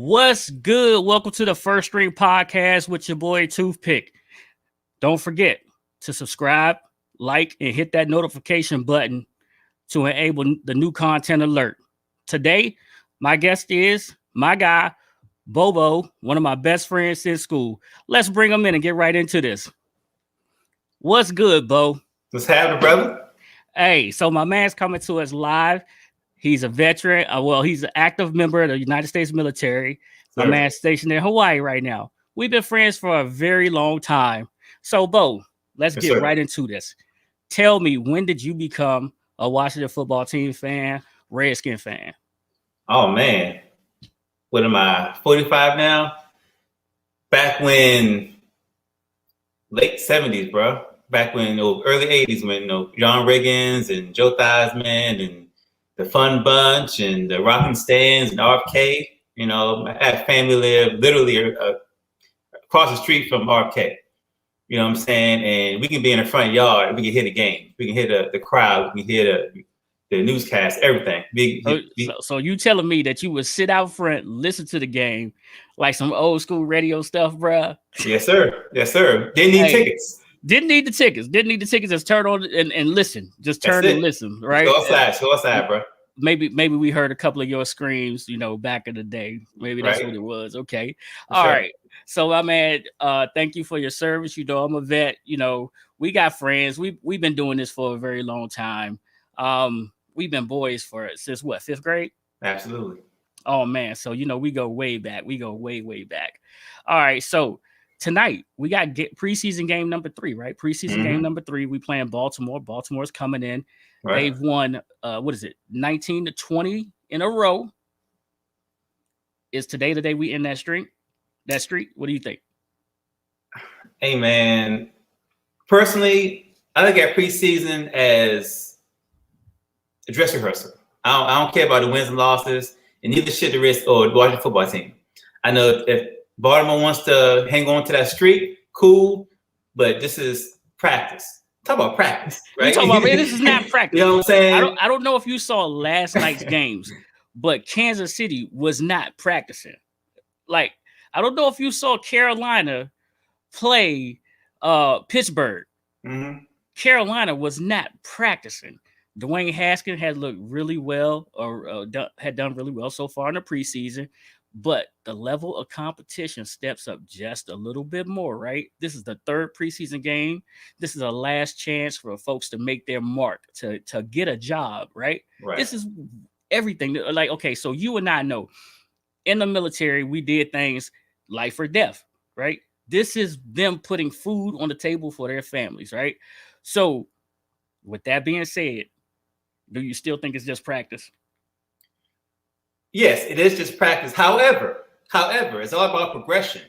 What's good? Welcome to the First String Podcast with your boy Toothpick. Don't forget to subscribe, like, and hit that notification button to enable the new content alert. Today, my guest is my guy, BOBO, one of my best friends since school. Let's bring him in and get right into this. What's good, Bo? What's happening, brother? Hey, so my man's coming to us live. He's a veteran. He's an active member of the United States military. My man's stationed in Hawaii right now. We've been friends for a very long time. So, Bo, let's get right into this. Tell me, when did you become a Washington football team fan, Redskin fan? Oh, man. What am I, 45 now? Back when, late 70s, bro. Back when, early 80s, when John Riggins and Joe Theismann and the Fun Bunch and the Rockin' Stands and Abkey. I had family live literally across the street from Abkey. You know what I'm saying? And we can be in the front yard. We can hear the game. We can hear the crowd. We can hear the newscast, everything. So you telling me that you would sit out front, listen to the game, like some old school radio stuff, bruh? Yes, sir. Yes, sir. Didn't need tickets. Didn't need the tickets. Just turn on and listen. Just turn and listen, right? Go outside, bro. Maybe we heard a couple of your screams, back in the day. Maybe that's what it was. Okay. All right. So my man, thank you for your service. I'm a vet. We got friends. We've been doing this for a very long time. We've been boys since what, 5th grade? Absolutely. Oh man. So we go way back. We go way back. All right. So tonight we got preseason game number 3, right? Preseason game number 3. We playing Baltimore. Baltimore's coming in. Right. They've won 19-20 in a row. Is today the day we end that streak? What do you think? Hey man, personally, I look at preseason as a dress rehearsal. I don't care about the wins and losses, and neither should the Reds or the Washington football team. I know if Baltimore wants to hang on to that streak, cool, but this is practice. Talk about practice, right? This is not practice. You know what I'm saying? I don't know if you saw last night's games, but Kansas City was not practicing. Like, I don't know if you saw Carolina play Pittsburgh. Mm-hmm. Carolina was not practicing. Dwayne Haskins had looked really well, or had done really well so far in the preseason. But the level of competition steps up just a little bit more, right? This is the 3rd preseason game. This is a last chance for folks to make their mark, to get a job, right? This is everything. Like, okay, so you and I know in the military, we did things life or death, right? This is them putting food on the table for their families, right? So with that being said, do you still think it's just practice? Yes, it is just practice. However, it's all about progression.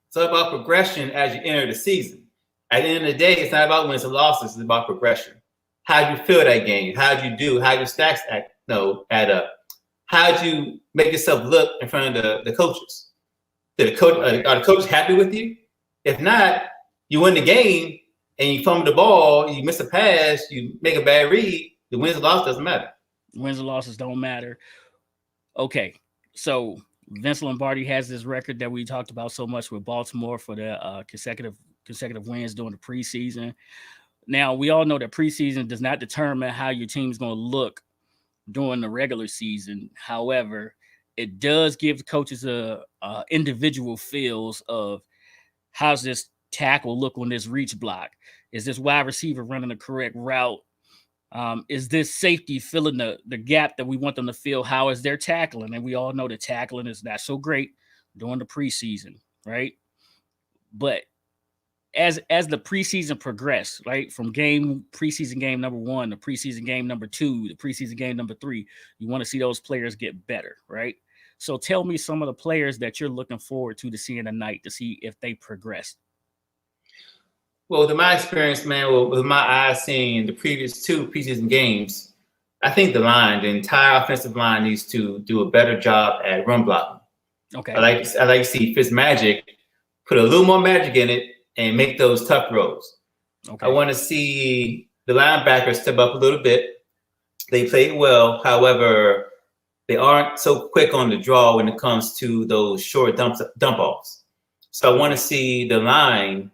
It's all about progression as you enter the season. At the end of the day, it's not about wins and losses. It's about progression. How'd you feel that game? How'd you do? How'd your stacks add up? How'd you make yourself look in front of the coaches? Are the coaches happy with you? If not, you win the game and you fumble the ball, you miss a pass, you make a bad read, the wins and losses doesn't matter. Wins and losses don't matter. Okay, so Vince Lombardi has this record that we talked about so much with Baltimore for the consecutive wins during the preseason. Now, we all know that preseason does not determine how your team is going to look during the regular season. However, it does give the coaches a individual feels of how's this tackle look on this reach block? Is this wide receiver running the correct route? Is this safety filling the gap that we want them to fill? How is their tackling? And we all know that tackling is not so great during the preseason, right? But as the preseason progressed, right, from preseason game number 1 to preseason game number 2 to preseason game number 3, you want to see those players get better, right? So tell me some of the players that you're looking forward to seeing tonight to see if they progressed. Well, in my experience, man, with my eyes seeing the previous 2 preseason games, I think the entire offensive line needs to do a better job at run blocking. Okay. I like to see Fitzmagic put a little more magic in it and make those tough throws. Okay. I want to see the linebackers step up a little bit. They played well. However, they aren't so quick on the draw when it comes to those short dump offs. So I want to see the line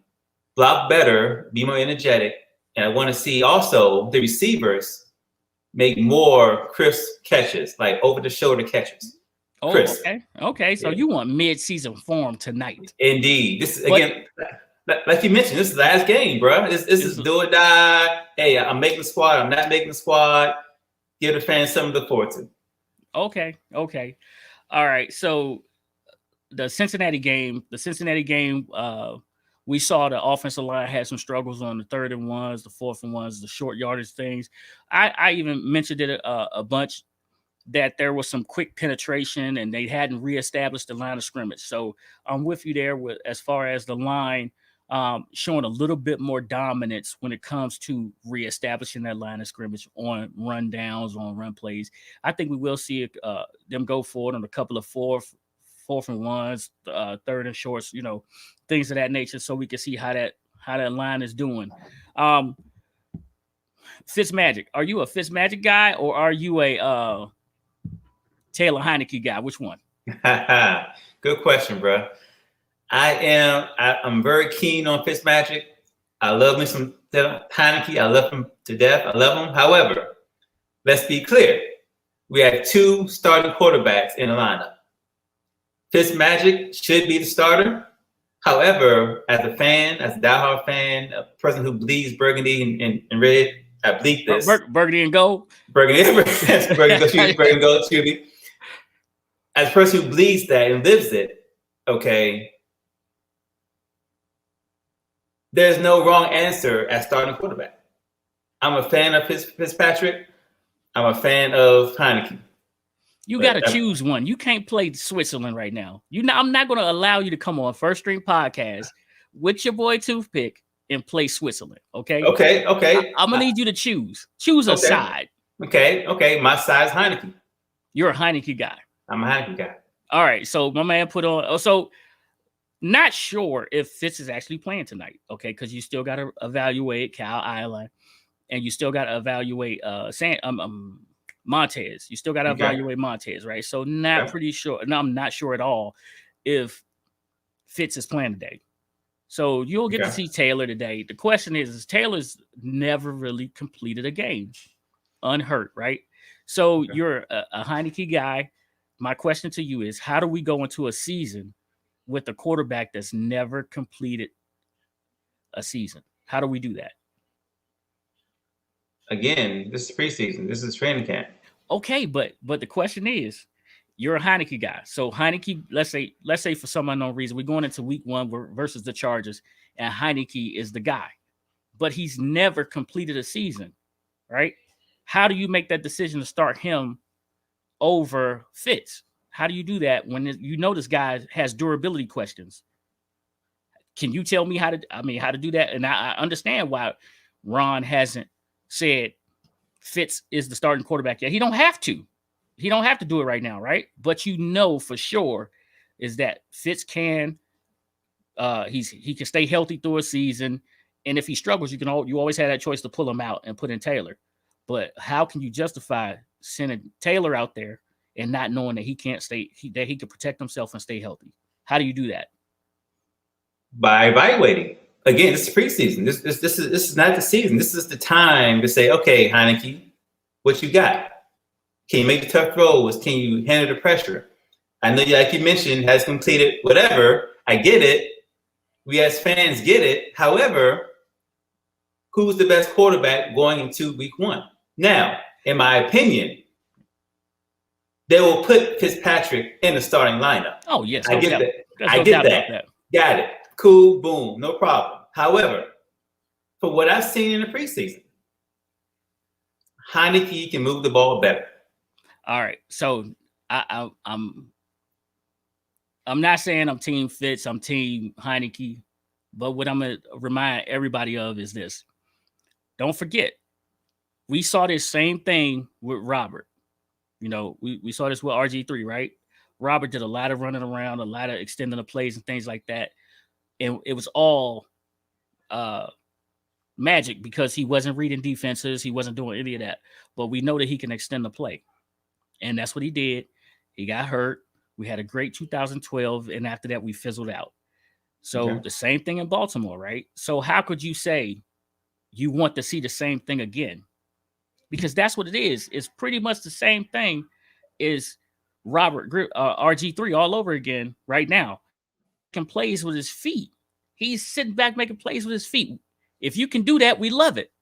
block better, be more energetic, and I want to see also the receivers make more crisp catches, like over the shoulder catches. Oh, crisp. Okay. So you want mid-season form tonight? Indeed. This is again. Like you mentioned, this is the last game, bro. This is do or die. Hey, I'm making the squad. I'm not making the squad. Give the fans something to look forward to. Okay. All right. So the Cincinnati game, we saw the offensive line had some struggles on the 3rd and 1s, the 4th and 1s, the short yardage things. I even mentioned it a bunch, that there was some quick penetration and they hadn't reestablished the line of scrimmage. So I'm with you there with as far as the line showing a little bit more dominance when it comes to reestablishing that line of scrimmage on run downs, on run plays. I think we will see them go forward on a couple of fourth and 1s, 3rd and shorts, things of that nature, so we can see how that line is doing. Fitzmagic, are you a Fitzmagic guy or are you a Taylor Heineke guy? Which one? Good question, bro. I'm very keen on Fitzmagic. I love me some Heineke. I love him to death. I love him. However, let's be clear. We have 2 starting quarterbacks in the lineup. Fitzmagic should be the starter. However, as a fan, as a diehard fan, a person who bleeds burgundy and red, I bleed this. Burgundy and gold? Burgundy and gold, excuse me. As a person who bleeds that and lives it, okay, there's no wrong answer at starting quarterback. I'm a fan of Fitzpatrick. I'm a fan of Heineke. You got to choose one. You can't play Switzerland right now. I'm not going to allow you to come on First String Podcast with your boy Toothpick and play Switzerland. Okay. I'm going to need you to choose a side. Okay. My side's Heineke. You're a Heineke guy. I'm a Heineke guy. All right. So my man put on. So not sure if Fitz is actually playing tonight. Okay, because you still got to evaluate Kyle Island, and you still got to evaluate Montez. You still got to evaluate Montez, right? So pretty sure. No, I'm not sure at all if Fitz is playing today. So you'll get to see Taylor today. The question is Taylor's never really completed a game unhurt, right? So you're a Heineke guy. My question to you is, how do we go into a season with a quarterback that's never completed a season? How do we do that? Again, this is preseason. This is training camp. Okay, but the question is, you're a Heineke guy. So Heineke, let's say for some unknown reason, we're going into week 1 versus the Chargers, and Heineke is the guy, but he's never completed a season, right? How do you make that decision to start him over Fitz? How do you do that when this guy has durability questions? Can you tell me how to do that? And I understand why Ron hasn't said Fitz is the starting quarterback yet. He don't have to. He don't have to do it right now, right? But for sure is that Fitz can he can stay healthy through a season, and if he struggles, you always have that choice to pull him out and put in Taylor. But how can you justify sending Taylor out there and not knowing that he can't that he can protect himself and stay healthy? How do you do that? By evaluating. Again, this is preseason. This is not the season. This is the time to say, okay, Heineke, what you got? Can you make the tough throws? Can you handle the pressure? I know, like you mentioned, has completed whatever. I get it. We as fans get it. However, who's the best quarterback going into week 1? Now, in my opinion, they will put Fitzpatrick in the starting lineup. Oh, yes. I get that. I get that. Got it. Cool. Boom. No problem. However, for what I've seen in the preseason, Heineke can move the ball better. All right. So I'm not saying I'm team Fitz. I'm team Heineke. But what I'm going to remind everybody of is this. Don't forget, we saw this same thing with Robert. We saw this with RG3, right? Robert did a lot of running around, a lot of extending the plays and things like that. And it was all magic because he wasn't reading defenses. He wasn't doing any of that. But we know that he can extend the play. And that's what he did. He got hurt. We had a great 2012, and after that, we fizzled out. So the same thing in Baltimore, right? So how could you say you want to see the same thing again? Because that's what it is. It's pretty much the same thing as RG3 all over again right now. Can plays with his feet. He's sitting back making plays with his feet. If you can do that, we love it.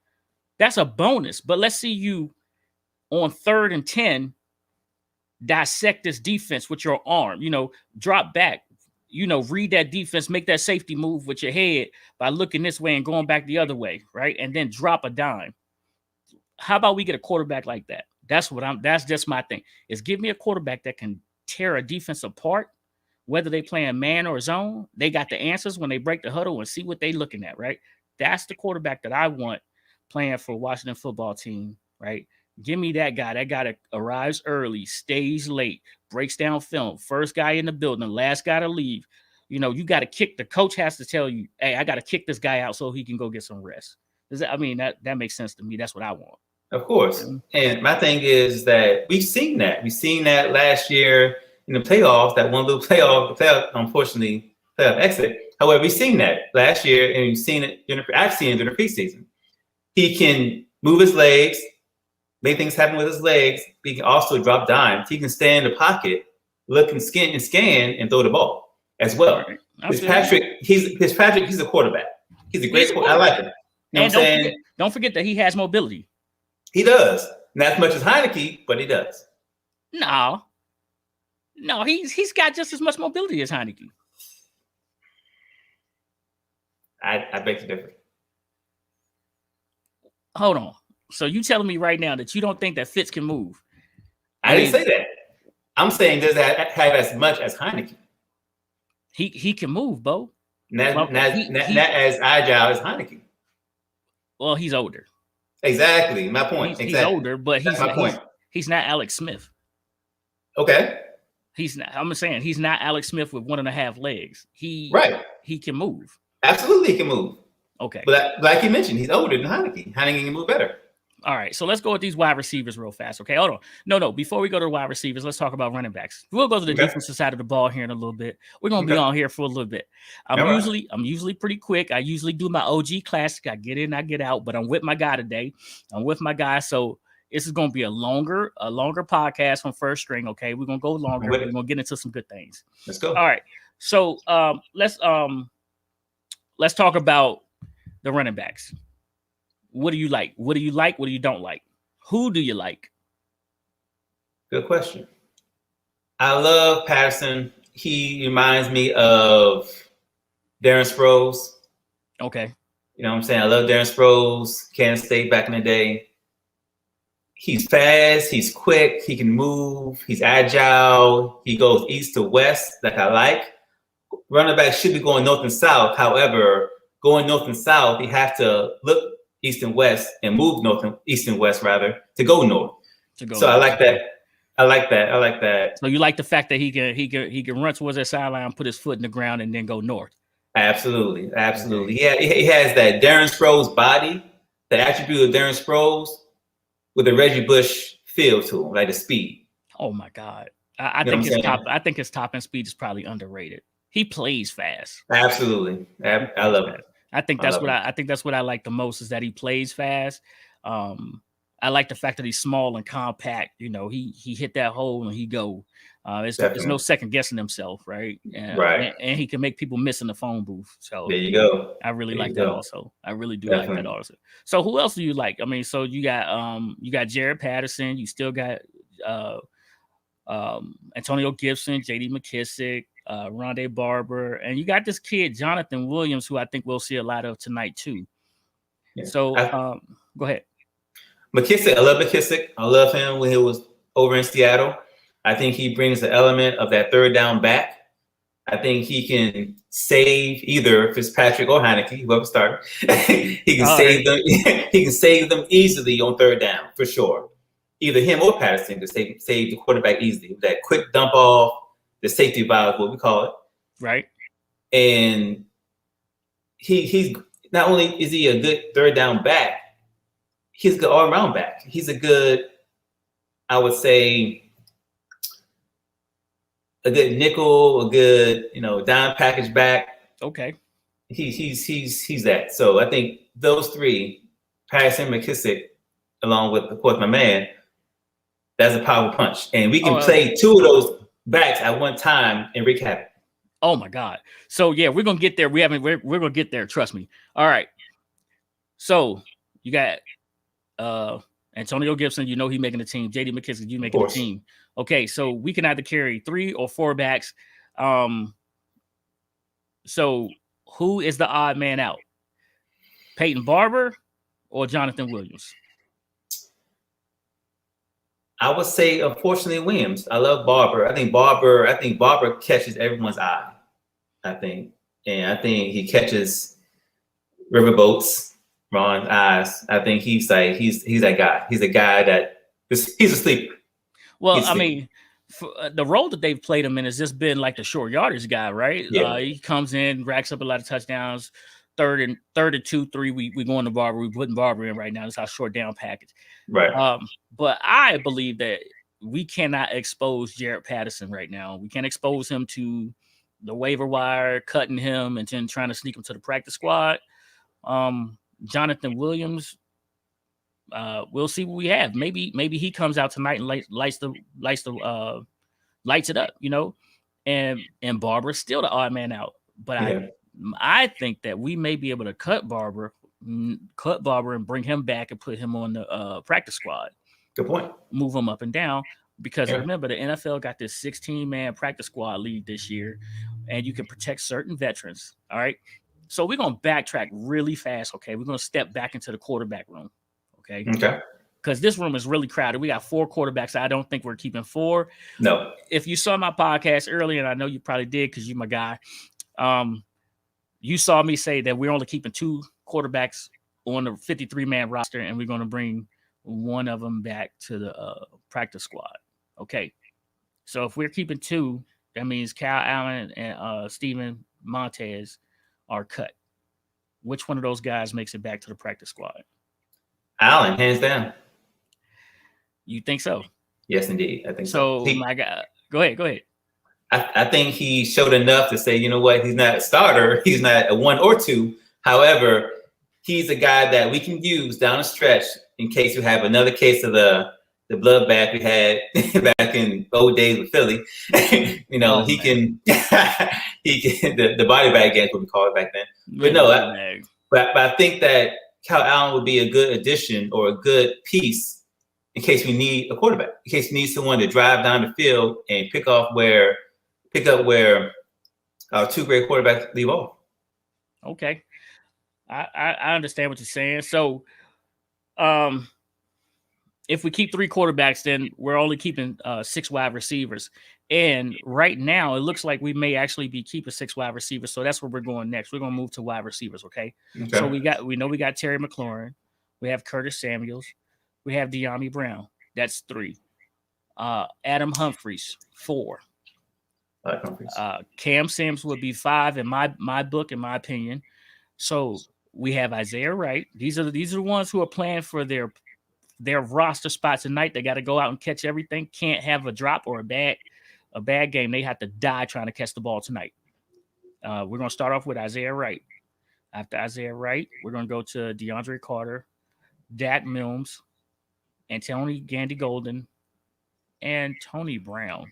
That's a bonus. But let's see you on 3rd and 10 dissect this defense with your arm. Drop back. Read that defense, make that safety move with your head by looking this way and going back the other way, right? And then drop a dime. How about we get a quarterback like that? That's just my thing. Is give me a quarterback that can tear a defense apart, whether they play in man or zone. They got the answers when they break the huddle and see what they're looking at, right? That's the quarterback that I want playing for Washington football team, right? Give me that guy. That guy that arrives early, stays late, breaks down film, first guy in the building, last guy to leave. You got to kick. The coach has to tell you, hey, I got to kick this guy out so he can go get some rest. That makes sense to me. That's what I want. Of course. And my thing is that we've seen that. We've seen that last year in the playoffs, that one little playoff, unfortunately, playoff exit. However, we've seen that last year, and we've seen it. I've seen it during the preseason. He can move his legs, make things happen with his legs. But he can also drop dimes. He can stay in the pocket, look and scan, and throw the ball as well. Right. Fitzpatrick, he's a quarterback. He's a great quarterback. I like him. And don't forget that he has mobility. He does. Not as much as Heineke, but he does. No, he's got just as much mobility as Heineke. I beg to differ. Hold on. So you telling me right now that you don't think that Fitz can move? I didn't say that. I'm saying does that have as much as Heineke? He can move, Bo. Not as agile as Heineke. Well, he's older. Exactly. My point. He's older, but he's not Alex Smith. Okay. I'm saying he's not Alex Smith with 1.5 legs. He can move. Absolutely, he can move. Okay. But like you mentioned, he's older than Heineke. Heineke can move better. All right, so let's go with these wide receivers real fast. Okay, hold on. No. Before we go to wide receivers, let's talk about running backs. We'll go to the defensive side of the ball here in a little bit. We're gonna be on here for a little bit. I'm usually pretty quick. I usually do my OG classic. I get in, I get out. But I'm with my guy today. I'm with my guy, so this is gonna be a longer podcast from First String. Okay, we're gonna go longer. We're gonna get into some good things. Let's go. All right. So let's talk about the running backs. What do you like? What do you like? What do you don't like? Who do you like? Good question. I love Patterson. He reminds me of Darren Sproles. Okay. You know what I'm saying? I love Darren Sproles, Kansas State back in the day. He's fast. He's quick. He can move. He's agile. He goes east to west like I like. Running back should be going north and south. However, going north and south, you have to look east and west and move east and west rather to go north. I like that. I like that. So you like the fact that he can run towards that sideline, put his foot in the ground, and then go north. Absolutely. Yeah, he has that Darren Sproles body, the attribute of Darren Sproles, with a Reggie Bush feel to him, like the speed. Oh my God, I think his top end speed is probably underrated. He plays fast. Absolutely, I love it. I think that's what I like the most is that he plays fast. I like the fact that he's small and compact. He hit that hole and he go. There's no second guessing himself, right? And he can make people miss in the phone booth. So there you go. I really like that also. I really do like that also. So who else do you like? I mean, so you got Jared Patterson. You still got Antonio Gibson, J.D. McKissick, Rondé Barber, and you got this kid Jonathan Williams, who I think we'll see a lot of tonight too. Yeah. So go ahead. McKissick, I love McKissick. I love him when he was over in Seattle. I think he brings the element of that third down back. I think he can save either Fitzpatrick or Heineke, whoever started. He can save them. He can save them easily on third down for sure. Either him or Patterson can save the quarterback easily. That quick dump off, the safety valve, what we call it. Right. And he's not only is he a good third down back, he's a good all-around back. He's a good, I would say, a good nickel, a good dime package back. Okay. He's that. So I think those three, Patterson, McKissick, along with of course my man, that's a powerful punch, and we can play two of those backs at one time and wreak havoc. Oh my God! So yeah, we're gonna get there. We're gonna get there. Trust me. All right. So you got Antonio Gibson. You know he making the team. J.D. McKissick, you making the team. Okay, so we can either carry 3 or 4 backs. So who is the odd man out? Peyton Barber or Jonathan Williams? I would say, unfortunately, Williams. I love Barber. I think Barber catches everyone's eye. I think he catches riverboats, Ron's eyes. I think he's that guy. He's a guy that he's a sleeper. Well, I mean, the role that they've played him in has just been like the short yardage guy, right? Yeah. He comes in, racks up a lot of touchdowns. Third and 2, 3, we going to Barber. We're putting Barber in right now. That's our short down package. Right. But I believe that we cannot expose Jared Patterson right now. We can't expose him to the waiver wire, cutting him and then trying to sneak him to the practice squad. Jonathan Williams, we'll see what we have. Maybe he comes out tonight and lights it up, and Barber's still the odd man out. But I think that we may be able to cut Barber and bring him back and put him on the practice squad. Good point. Move him up and down, because remember, the NFL got this 16-man practice squad league this year, and you can protect certain veterans. All right. So we're going to backtrack really fast. Okay. We're going to step back into the quarterback room. Okay. Because this room is really crowded. We got 4 quarterbacks. I don't think we're keeping 4. No. If you saw my podcast earlier, and I know you probably did because you're my guy, you saw me say that we're only keeping 2 quarterbacks on the 53-man roster, and we're going to bring one of them back to the practice squad. Okay. So if we're keeping 2, that means Kyle Allen and Steven Montez are cut. Which one of those guys makes it back to the practice squad? Allen, hands down. You think so? Yes, indeed. I think so. My God, go ahead. I think he showed enough to say, you know what, he's not a starter. He's not a 1 or 2. However, he's a guy that we can use down the stretch in case you have another case of the bloodbath we had back in old days with Philly. He can the body bag games, what we called it back then. But no, but I think that Kyle Allen would be a good addition or a good piece in case we need a quarterback, in case we need someone to drive down the field and pick up where our 2 great quarterbacks leave off. Okay. I understand what you're saying. So if we keep 3 quarterbacks, then we're only keeping 6 wide receivers. And right now, it looks like we may actually be keeping 6 wide receivers. So that's where we're going next. We're going to move to wide receivers, okay? So we got Terry McLaurin. We have Curtis Samuels. We have Deandre Brown. That's 3. Adam Humphries, 4. Cam Sims would be 5 in my book, in my opinion. So we have Isaiah Wright. These are the ones who are playing for their roster spots tonight. They got to go out and catch everything. Can't have a drop or a bad game. They have to die trying to catch the ball tonight. We're going to start off with Isaiah Wright. After Isaiah Wright, we're going to go to DeAndre Carter, Dak Mills, Anthony Gandy Golden, and Tony Brown.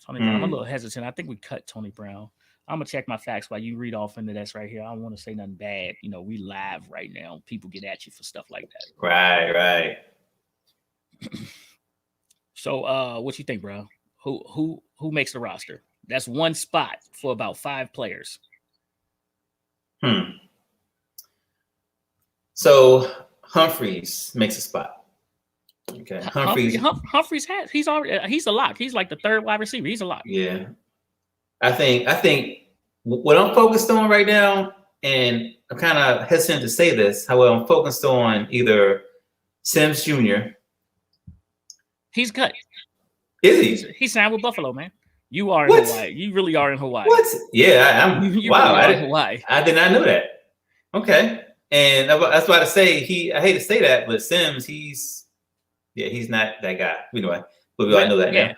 I'm a little hesitant. I think we cut Tony Brown. I'm going to check my facts while you read off into this right here. I don't want to say nothing bad. We live right now. People get at you for stuff like that. Right. So what you think, bro? Who makes the roster? That's 1 spot for about 5 players. So Humphries makes a spot. Okay. Humphries he's a lock. He's like the 3rd wide receiver. He's a lock. Yeah. I think what I'm focused on right now, and I'm kind of hesitant to say this, however, I'm focused on either Sims Jr. He's cut. Is he? He signed with Buffalo, man. You are in Hawaii. You really are in Hawaii. What? Yeah, I'm. Wow, really Hawaii. I did not know that. Okay, and that's why I say I hate to say that, but Sims, he's not that guy. But we all know that now.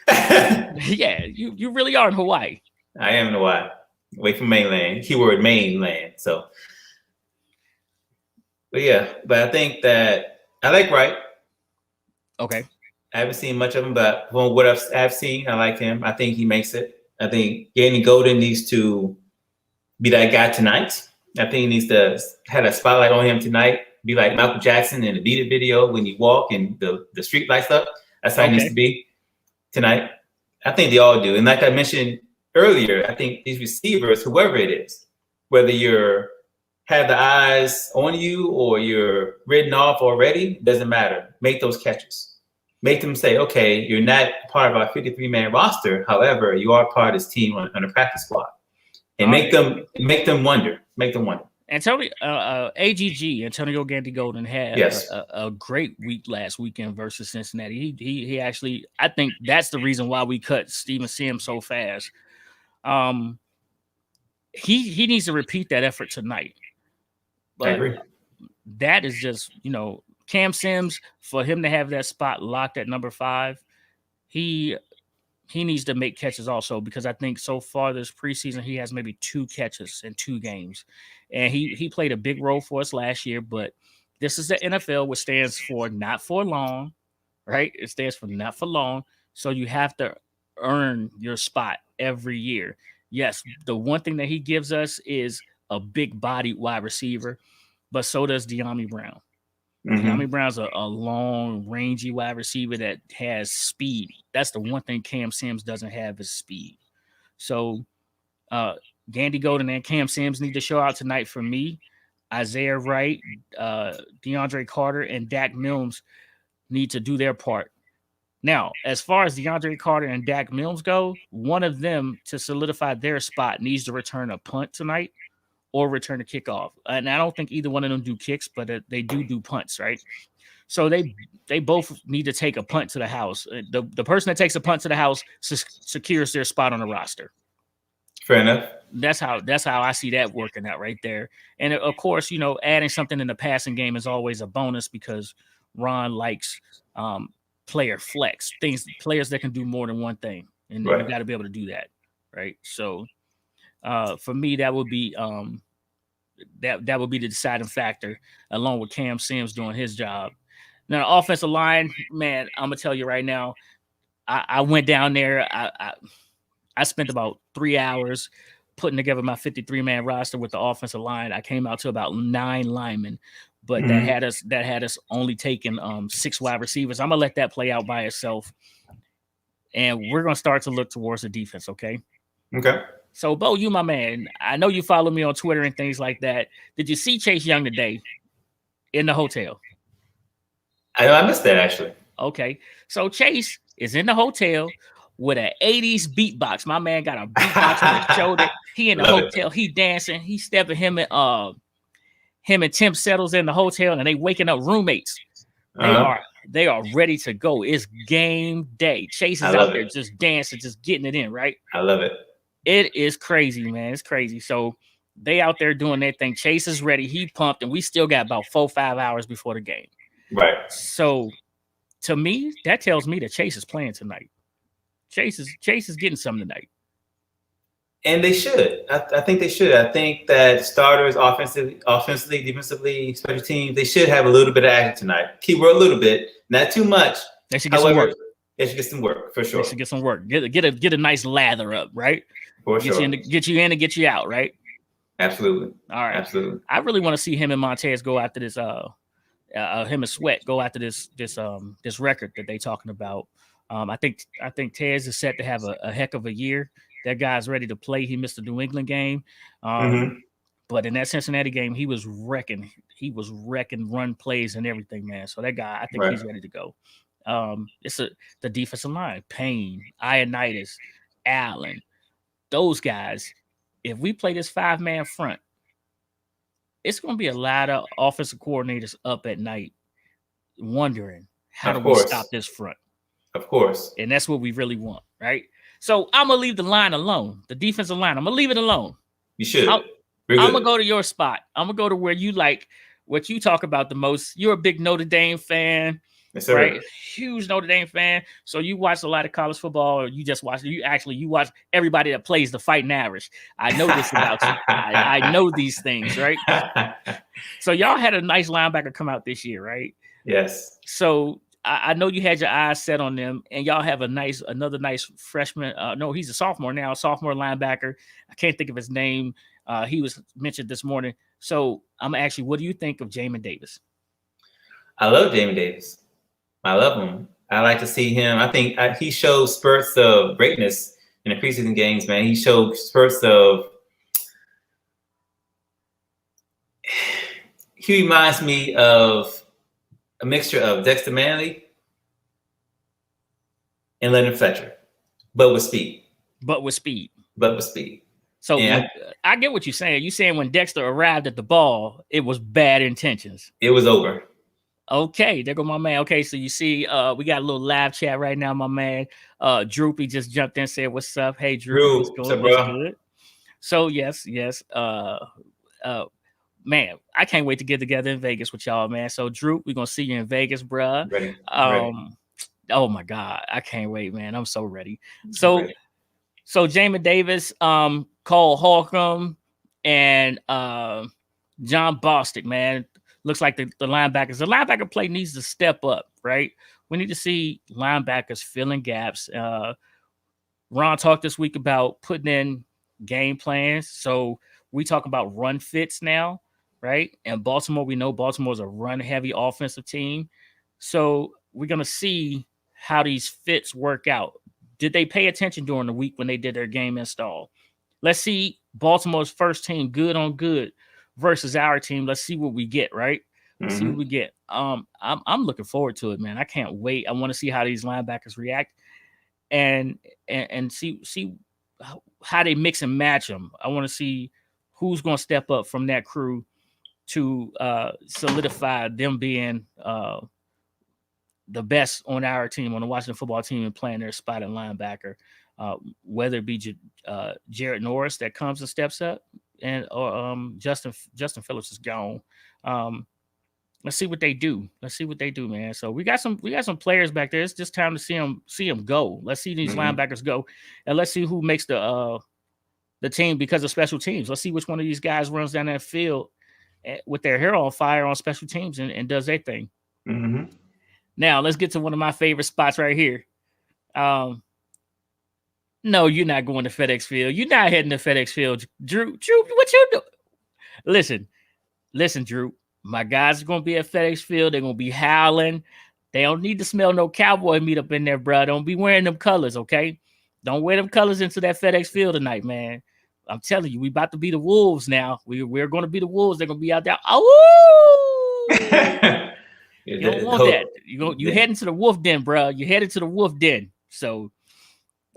Yeah, you really are in Hawaii. I am in Hawaii, away from mainland. Keyword mainland. So, but yeah, but I think that I like Wright. Okay. I haven't seen much of him, but from what I've seen, I like him. I think he makes it. I think Danny Golden needs to be that guy tonight. I think he needs to have a spotlight on him tonight. Be like Michael Jackson in the Beat It video when you walk and the street lights up. That's how it needs to be tonight. I think they all do. And like I mentioned earlier, I think these receivers, whoever it is, whether you're have the eyes on you or you're written off already, doesn't matter. Make those catches. Make them say, okay, you're not part of our 53-man roster. However, you are part of this team on a practice squad. And make them wonder. Make them wonder. Antonio Antonio Gandy Golden had a great week last weekend versus Cincinnati. He actually, I think that's the reason why we cut Steven Sims so fast. He needs to repeat that effort tonight. But I agree. That is just, Cam Sims, for him to have that spot locked at number 5, he needs to make catches also, because I think so far this preseason he has maybe 2 catches in 2 games. And he played a big role for us last year, but this is the NFL, which stands for not for long, right? It stands for not for long. So you have to earn your spot every year. Yes, the one thing that he gives us is a big bodied wide receiver, but so does Deandre Brown. Mm-hmm. Deandre Brown's a long, rangy wide receiver that has speed. That's the one thing Cam Sims doesn't have is speed. So Gandy Golden and Cam Sims need to show out tonight for me. Isaiah Wright, DeAndre Carter, and Dak Mills need to do their part. Now, as far as DeAndre Carter and Dak Mills go, one of them, to solidify their spot, needs to return a punt tonight or return a kickoff. And I don't think either one of them do kicks, but they do punts, right? So they both need to take a punt to the house. The person that takes a punt to the house secures their spot on the roster. Fair enough. That's how I see that working out right there. And of course, adding something in the passing game is always a bonus, because Ron likes player flex, players that can do more than one thing, and you got to be able to do that, right? So for me, that would be that would be the deciding factor, along with Cam Sims doing his job. Now, the offensive line, man, I'm gonna tell you right now, I went down there. I spent about 3 hours putting together my 53-man roster with the offensive line. I came out to about 9 linemen, but that had us only taking 6 wide receivers. I'm gonna let that play out by itself, and we're gonna start to look towards the defense. Okay. So, Bo, you my man. I know you follow me on Twitter and things like that. Did you see Chase Young today in the hotel? I missed that, actually. Okay. So Chase is in the hotel with an 80s beatbox. My man got a beatbox on his shoulder. He in the hotel. He dancing. He stepping him and Tim Settles in the hotel, and they waking up roommates. They are ready to go. It's game day. Chase is out there just dancing, just getting it in, right? I love it. It is crazy, man. It's crazy. So they out there doing their thing. Chase is ready. He pumped, and we still got about 4-5 hours before the game. Right. So to me, that tells me that Chase is playing tonight. Chase is getting something tonight. And they should. I think they should. I think that starters, offensively, defensively, special teams, they should have a little bit of action tonight. Keyword a little bit, not too much. They should get some work. They should get some work, for sure. They should get some work. Get a nice lather up, right? For sure. Get you in and get you out, right? Absolutely. All right. Absolutely. I really want to see him and Montez go after this. Him and Sweat go after this record that they talking about. I think Tez is set to have a heck of a year. That guy's ready to play. He missed the New England game, but in that Cincinnati game, he was wrecking. He was wrecking run plays and everything, man. So that guy, I think he's ready to go. It's the defensive line: Payne, Ioannidis, Allen. Those guys. If we play this 5-man front, it's going to be a lot of offensive coordinators up at night wondering how do we stop this front. Of course. And that's what we really want, right? So I'm going to leave the line alone, the defensive line. I'm going to leave it alone. You should. I'm going to go to your spot. I'm going to go to where you like what you talk about the most. You're a big Notre Dame fan. Yes, sir. Right, huge Notre Dame fan. So you watch a lot of college football, or you just watch. You watch everybody that plays the Fighting Irish. I know this about you. I know these things, right? So y'all had a nice linebacker come out this year, right? Yes. So I know you had your eyes set on them, and y'all have another nice freshman. No, he's a sophomore now, sophomore linebacker. I can't think of his name. He was mentioned this morning. So I'm actually, what do you think of Jamin Davis? I love Jamin Davis. I love him. I like to see him. I think he shows spurts of greatness in the preseason games, man. He showed spurts of. He reminds me of a mixture of Dexter Manley and Leonard Fletcher, but with speed. So I get what you're saying. You're saying when Dexter arrived at the ball, it was bad intentions. It was over. Okay, there go my man. Okay, so you see, we got a little live chat right now, my man. Droopy just jumped in and said, "What's up?" Hey, Droopy, what's going? What's good? So yes. Man, I can't wait to get together in Vegas with y'all, man. So Droop, we're gonna see you in Vegas, bruh. Ready. Oh my God, I can't wait, man. I'm so ready. So Jamin Davis, Cole Holcomb, and John Bostic, man. Looks like the linebackers. The linebacker play needs to step up, right? We need to see linebackers filling gaps. Ron talked this week about putting in game plans. So we talk about run fits now, right? And Baltimore, we know Baltimore's a run-heavy offensive team. So we're going to see how these fits work out. Did they pay attention during the week when they did their game install? Let's see Baltimore's first team good on good versus our team. Let's see what we get, right? Let's see what we get. I'm looking forward to it, man. I can't wait. I want to see how these linebackers react and see how they mix and match them. I want to see who's going to step up from that crew to solidify them being the best on our team, on the Washington football team, and playing their spot in linebacker. Whether it be Jared Norris that comes and steps up, or Justin Phillips is gone. Let's see what they do. Man. So we got some players back there. It's just time to see them go. Let's see these linebackers go, and let's see who makes the team because of special teams. Let's see which one of these guys runs down that field with their hair on fire on special teams and does their thing. Now let's get to one of my favorite spots right here. No, you're not going to FedEx Field. You're not heading to FedEx Field. Drew, what you doing? Listen, Drew. My guys are going to be at FedEx Field. They're going to be howling. They don't need to smell no cowboy meat up in there, bro. Don't be wearing them colors, okay? Don't wear them colors into that FedEx Field tonight, man. I'm telling you, we about to be the Wolves now. We're going to be the Wolves. They're going to be out there. Oh! You don't want that. You heading to the wolf den, bro. You headed to the wolf den. So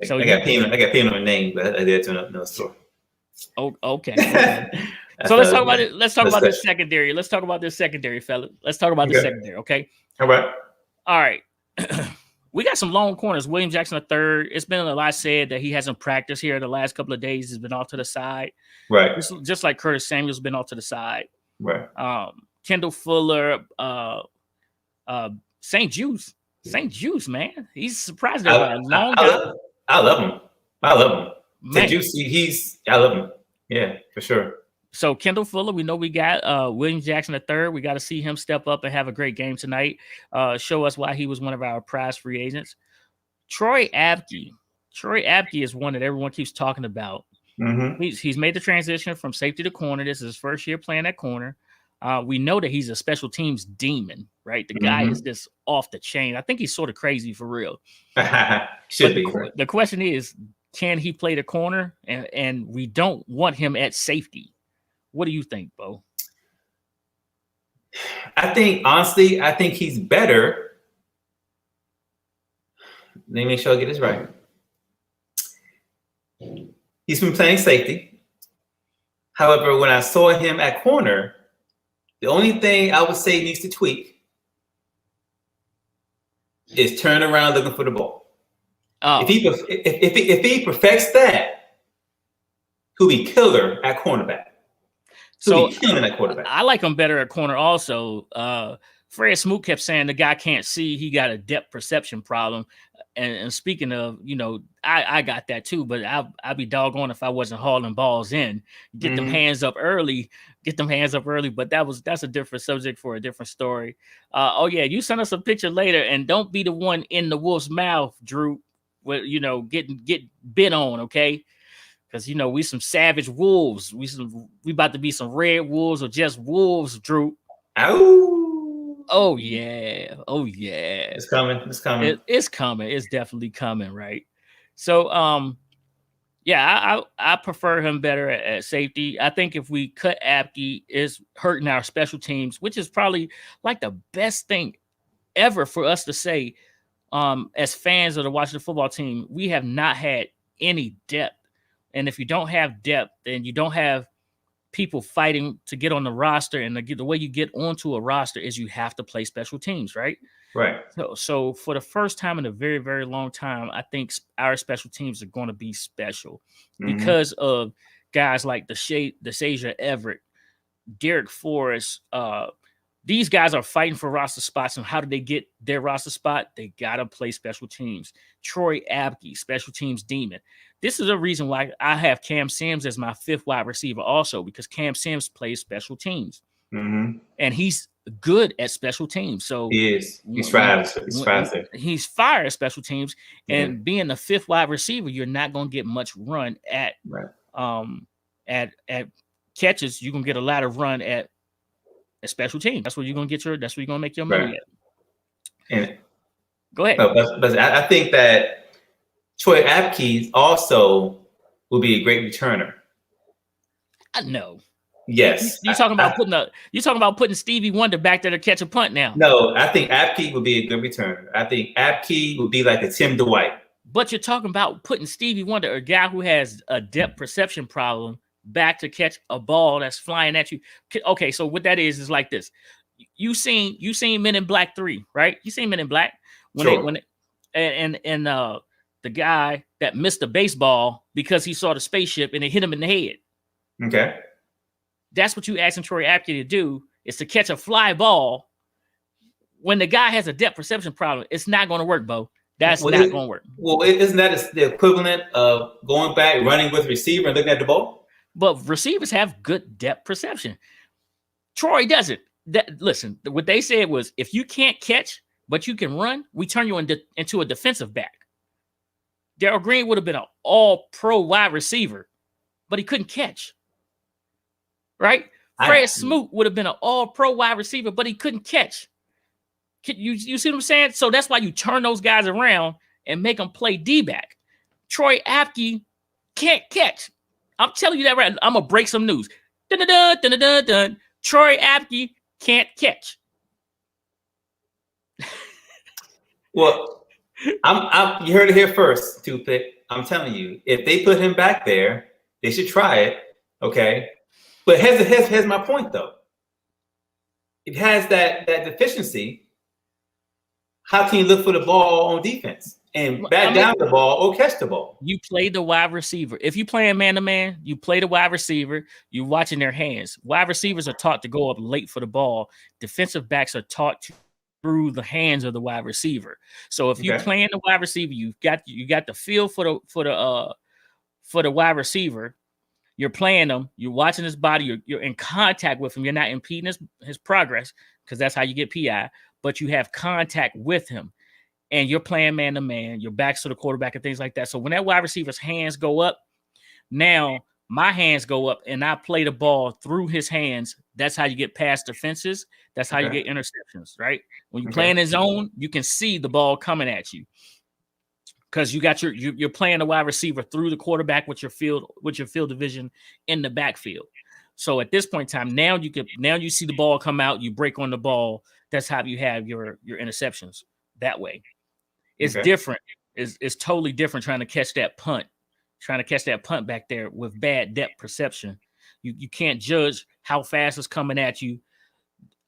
I got Peyton on my name, but I did to another store. Oh, okay. So let's talk about it. Let's talk about this secondary. Let's talk about this secondary, fella. Let's talk about this secondary, okay? All right. We got some long corners. William Jackson III. It's been a lot said that he hasn't practiced here the last couple of days. He's been off to the side. Right. Just like Curtis Samuel's been off to the side. Right. Kendall Fuller, St. Juice, man. He's surprised everybody. I love him. St. Juice, I love him. Yeah, for sure. So Kendall Fuller, we know we got William Jackson III. We got to see him step up and have a great game tonight. Show us why he was one of our prize free agents. Troy Abkey is one that everyone keeps talking about. He's made the transition from safety to corner. This is his first year playing at corner. We know that he's a special teams demon, right? The guy is just off the chain. I think he's sort of crazy for real. Should be. The question is, can he play the corner? And we don't want him at safety. What do you think, Bo? Honestly, I think he's better. Let me make sure I get this right. He's been playing safety. However, when I saw him at corner, the only thing I would say needs to tweak is turn around looking for the ball. If he perfects that, he'll be killer at cornerback. So I like him better at corner also. Fred Smoot kept saying the guy can't see. He got a depth perception problem. And speaking of, I got that too, but I'd be doggone if I wasn't hauling balls in. Get them hands up early. But that's a different subject for a different story. Oh yeah, you send us a picture later, and don't be the one in the wolf's mouth, Drew. With get bit on, okay? Because we some savage wolves. We about to be some red wolves or just wolves, Drew. Ow. Oh yeah. It's coming. It's coming. It's definitely coming, right? So yeah, I prefer him better at safety. I think if we cut Abkey, is hurting our special teams, which is probably like the best thing ever for us to say. As fans of the Washington football team, we have not had any depth. And if you don't have depth, then you don't have people fighting to get on the roster. And the way you get onto a roster is you have to play special teams, right? Right. So for the first time in a very, very long time, I think our special teams are going to be special because of guys like DeSasia Everett, Derek Forrest. These guys are fighting for roster spots. And how do they get their roster spot? They got to play special teams. Troy Abkey, special teams demon. This is a reason why I have Cam Sims as my fifth wide receiver also, because Cam Sims plays special teams. And he's good at special teams. So he is. He's fast. He's fire at special teams. And being the fifth wide receiver, you're not going to get much run at catches. You're going to get a lot of run at a special team. That's where you're going to make your money at. And go ahead. But I think that Troy Abkey also will be a great returner. I know. Yes. You're talking about putting Stevie Wonder back there to catch a punt now. No, I think Abkey will be a good returner. I think Abkey will be like a Tim Dwight. But you're talking about putting Stevie Wonder, a guy who has a depth perception problem, back to catch a ball that's flying at you. Okay, so what that is like this. You seen Men in Black 3, right? You seen Men in Black the guy that missed the baseball because he saw the spaceship and it hit him in the head. Okay. That's what you asking Troy Abkey to do, is to catch a fly ball. When the guy has a depth perception problem, it's not going to work, Bo. That's not going to work. Well, isn't that the equivalent of going back, running with receiver and looking at the ball? But receivers have good depth perception. Troy doesn't. Listen, what they said was, if you can't catch, but you can run, we turn you into a defensive back. Darrell Green would have been an all-pro wide receiver, but he couldn't catch. Right? Fred Smoot would have been an all-pro wide receiver, but he couldn't catch. You see what I'm saying? So that's why you turn those guys around and make them play D-back. Troy Abkey can't catch. I'm telling you that right. I'm going to break some news. Dun-dun-dun, dun-dun-dun-dun. Troy Abkey can't catch. Well, you heard it here first, Toothpick. I'm telling you, if they put him back there, they should try it. Okay. But here's my point, though. It has that deficiency. How can you look for the ball on defense and down the ball or catch the ball? You play the wide receiver. If you play a man-to-man, you play the wide receiver. You're watching their hands. Wide receivers are taught to go up late for the ball. Defensive backs are taught to through the hands of the wide receiver. So if you're playing the wide receiver, you got the feel for the wide receiver. You're playing him. You're watching his body. You're in contact with him. You're not impeding his progress, because that's how you get PI. But you have contact with him, and you're playing man to man. Your back's to the quarterback and things like that. So when that wide receiver's hands go up, now my hands go up, and I play the ball through his hands. That's how you get past defenses. That's how you get interceptions, right? When you play in his zone, you can see the ball coming at you, because you got you're playing the wide receiver through the quarterback with your field division in the backfield. So at this point in time, now you see the ball come out, you break on the ball. That's how you have your interceptions that way. It's different. It's totally different trying to catch that punt back there with bad depth perception. You can't judge how fast it's coming at you.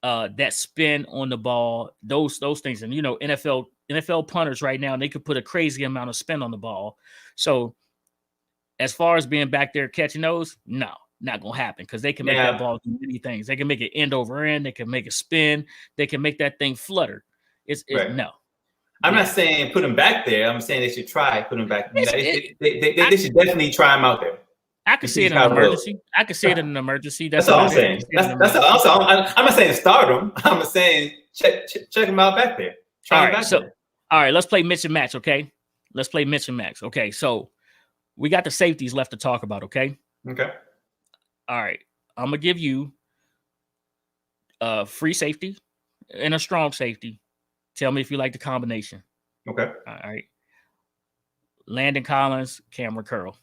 That spin on the ball, those things. And NFL punters right now, they could put a crazy amount of spin on the ball. So as far as being back there catching those, no. Not gonna happen because they can make that ball do many things. They can make it end over end. They can make it spin. They can make that thing flutter. It's right. No. I'm not saying put him back there. I'm saying they should try put him back. They should definitely try him out there. I could see it in an emergency. I could see it in an emergency. That's all I'm saying. That's all. I'm not saying start him. I'm saying check him out back there. Try him back there. All right, let's play mix and match. Okay, let's play mix and match. Okay, so we got the safeties left to talk about. Okay. Okay. All right, I'm gonna give you a free safety and a strong safety. Tell me if you like the combination. Okay. All right. Landon Collins, Cameron Curl.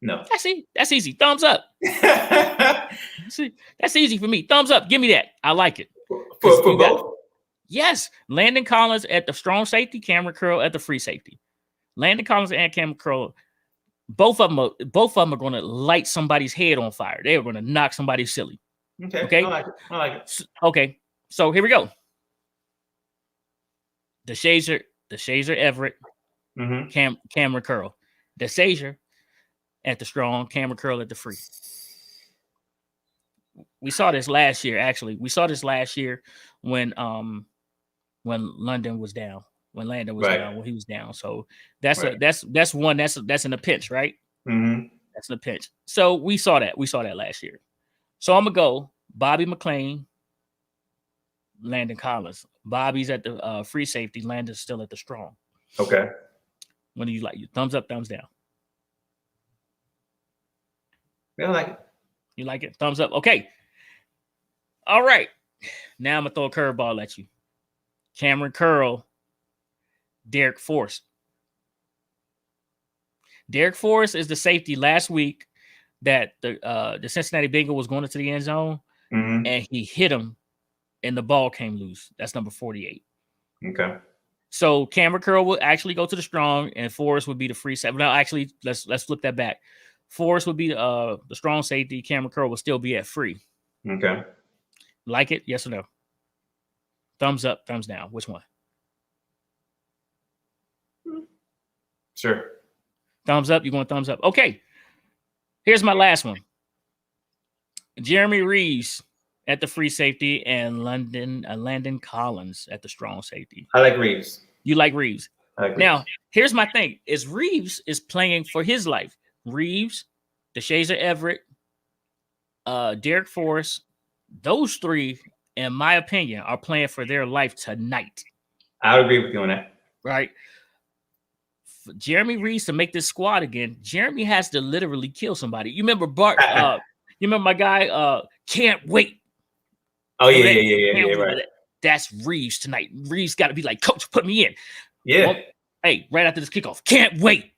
No. That's easy. Thumbs up. That's easy for me. Thumbs up. Give me that. I like it. For both? Yes. Landon Collins at the strong safety, Cameron Curl at the free safety. Landon Collins and Cameron Curl, both of them are going to light somebody's head on fire. They are going to knock somebody silly. Okay. I like it. Okay. So here we go. DeShazier Everett, Cameron Curl. DeShazier at the strong, Cameron Curl at the free. We saw this last year, actually. We saw this last year when London was down, when Landon was down, when he was down. So that's one that's in a pinch, right? Mm-hmm. That's in a pinch. So we saw that last year. So I'm gonna go Bobby McClain, Landon Collins. Bobby's at the free safety. Landon's still at the strong. Okay. What do you like? You thumbs up, thumbs down? Yeah, I like it. You like it? Thumbs up. Okay. All right. Now I'm gonna throw a curveball at you. Cameron Curl, Derek Forrest. Derek Forrest is the safety last week that the Cincinnati Bengal was going into the end zone, and he hit him, and the ball came loose. That's number 48. Okay. So Cameron Curl will actually go to the strong, and Forrest would be the free safety. Now, actually, let's flip that back. Forrest would be the strong safety. Cameron Curl will still be at free. Okay. Like it? Yes or no? Thumbs up, thumbs down. Which one? Sure. Thumbs up. You going thumbs up? Okay. Here's my last one. Jeremy Reeves at the free safety and Landon Collins at the strong safety. I like Reeves. You like Reeves? I like Reeves. Now, here's my thing. Reeves is playing for his life. Reeves, DeShazier Everett, Derek Forrest, those three, in my opinion, are playing for their life tonight. I would agree with you on that. Right? For Jeremy Reeves to make this squad again, Jeremy has to literally kill somebody. You remember Bart? You remember my guy? Can't wait. Oh yeah, right. That's Reeves tonight. Reeves got to be like, Coach, put me in. Yeah. Well, hey, right after this kickoff, can't wait.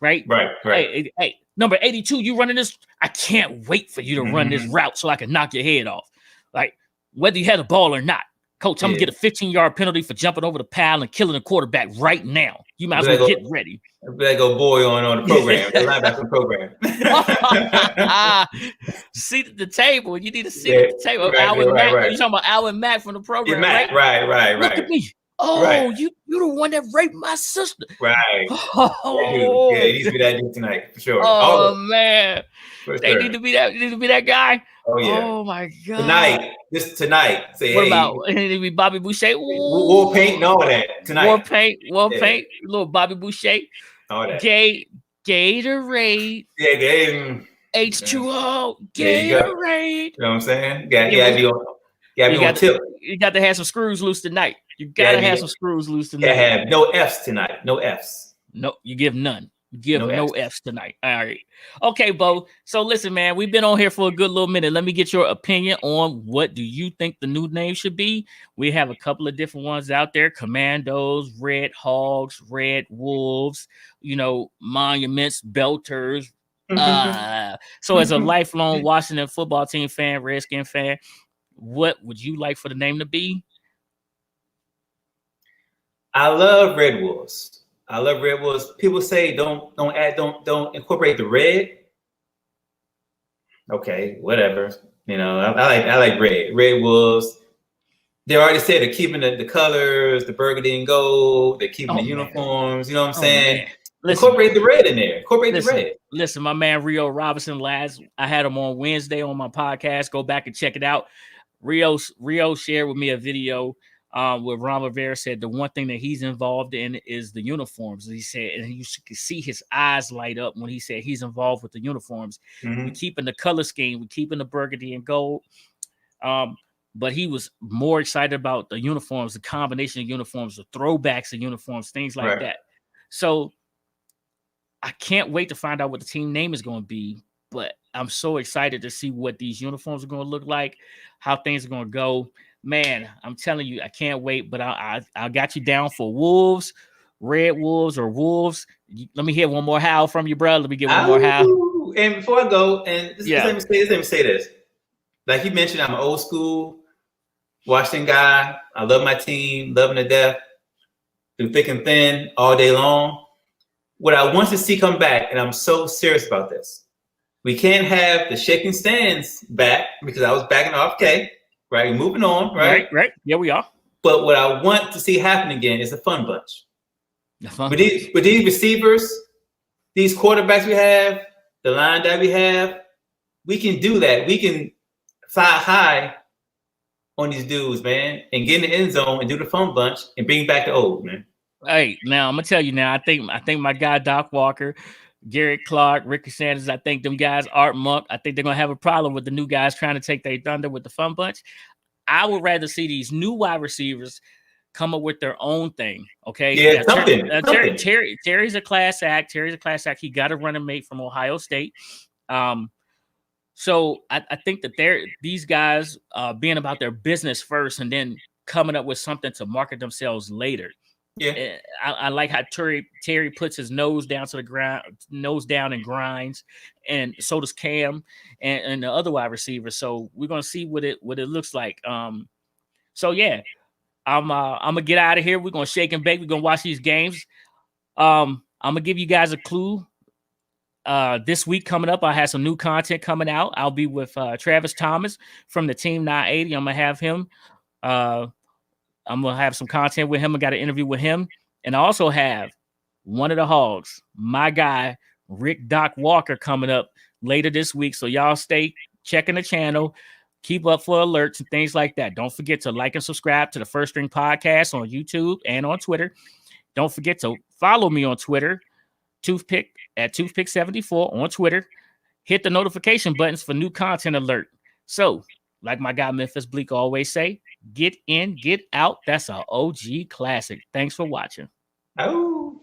Right. Hey, number 82, you running this? I can't wait for you to run this route so I can knock your head off. Like, whether you had a ball or not. Coach, I'm going to get a 15-yard penalty for jumping over the pile and killing the quarterback right now. You might as well get ready. That go boy on the program, the linebacker program. Seat at the table. You need to sit at the table. Alvin Mack. You're talking about Alvin Mack from the program, Matt, right? Look at me. Oh, you the one that raped my sister. Right. Oh. Yeah, he needs to be that dude tonight, for sure. Oh, man. They need to be that guy. Oh, yeah. Oh, my God. Tonight. Say, what about it need to be Bobby Boucher? War paint and all that tonight. War paint. Little Bobby Boucher. All that. Gatorade. Yeah, H2O. Gatorade. You know what I'm saying? Gotta be on tilt. You got to have some screws loose tonight. You gotta have some screws loose tonight. Have no F's tonight. No F's. No, you give none. You give no F's tonight. All right. Okay, Bo. So listen, man, we've been on here for a good little minute. Let me get your opinion on what do you think the new name should be. We have a couple of different ones out there: Commandos, Red Hogs, Red Wolves, Monuments, Belters. So as a lifelong Washington football team fan, Redskin fan, what would you like for the name to be? I love Red Wolves. People say don't incorporate the red. Okay, whatever. I like red. Red Wolves. they already said they're keeping the colors, the burgundy and gold. They're keeping the man. uniforms. You know what I'm Oh, saying? man. Listen, Incorporate the red in there. Incorporate the red. Listen, my man Rio Robinson, I had him on Wednesday on my podcast. Go back and check it out. Rio shared with me a video where Ron Rivera said the one thing that he's involved in is the uniforms. He said, and you could see his eyes light up when he said he's involved with the uniforms. We're keeping the color scheme, we're keeping the burgundy and gold. But he was more excited about the uniforms, the combination of uniforms, the throwbacks of uniforms, things like that. So I can't wait to find out what the team name is going to be, but I'm so excited to see what these uniforms are going to look like, how things are going to go. Man, I'm telling you, I can't wait, but I got you down for Wolves, Red Wolves or Wolves. Let me hear one more howl from you, bro. Let me get one more howl. And before I go, let me say this. Like you mentioned, I'm an old school Washington guy. I love my team, love them to death, through thick and thin, all day long. What I want to see come back, and I'm so serious about this, we can't have the shaking stands back because I was backing off. Okay, right, we're moving on, right? Right. Yeah, we are. But what I want to see happen again is a fun bunch. With these receivers, these quarterbacks we have, the line that we have, we can do that. We can fly high on these dudes, man, and get in the end zone and do the fun bunch and bring back the old, man. Hey, now I'm gonna tell you now. I think my guy Doc Walker, Garrett Clark, Ricky Sanders. I think them guys, Art Monk. I think they're gonna have a problem with the new guys trying to take their thunder with the fun bunch. I would rather see these new wide receivers come up with their own thing. Okay, yeah, Terry's a class act. He got a running mate from Ohio State. So I think that these guys being about their business first and then coming up with something to market themselves later. Yeah, I like how Terry puts his nose down to the ground, nose down and grinds, and so does Cam and the other wide receivers. So we're gonna see what it looks like. So yeah, I'm gonna get out of here. We're gonna shake and bake. We're gonna watch these games. I'm gonna give you guys a clue. This week coming up, I have some new content coming out. I'll be with Travis Thomas from the Team 980. I'm gonna have him. I'm going to have some content with him. I got an interview with him. And I also have one of the hogs, my guy, Rick Doc Walker, coming up later this week. So y'all stay checking the channel. Keep up for alerts and things like that. Don't forget to like and subscribe to the First String Podcast on YouTube and on Twitter. Don't forget to follow me on Twitter, Toothpick at Toothpick74 on Twitter. Hit the notification buttons for new content alert. So, like my guy Memphis Bleak always say, get in, get out. That's an OG classic. Thanks for watching. Oh.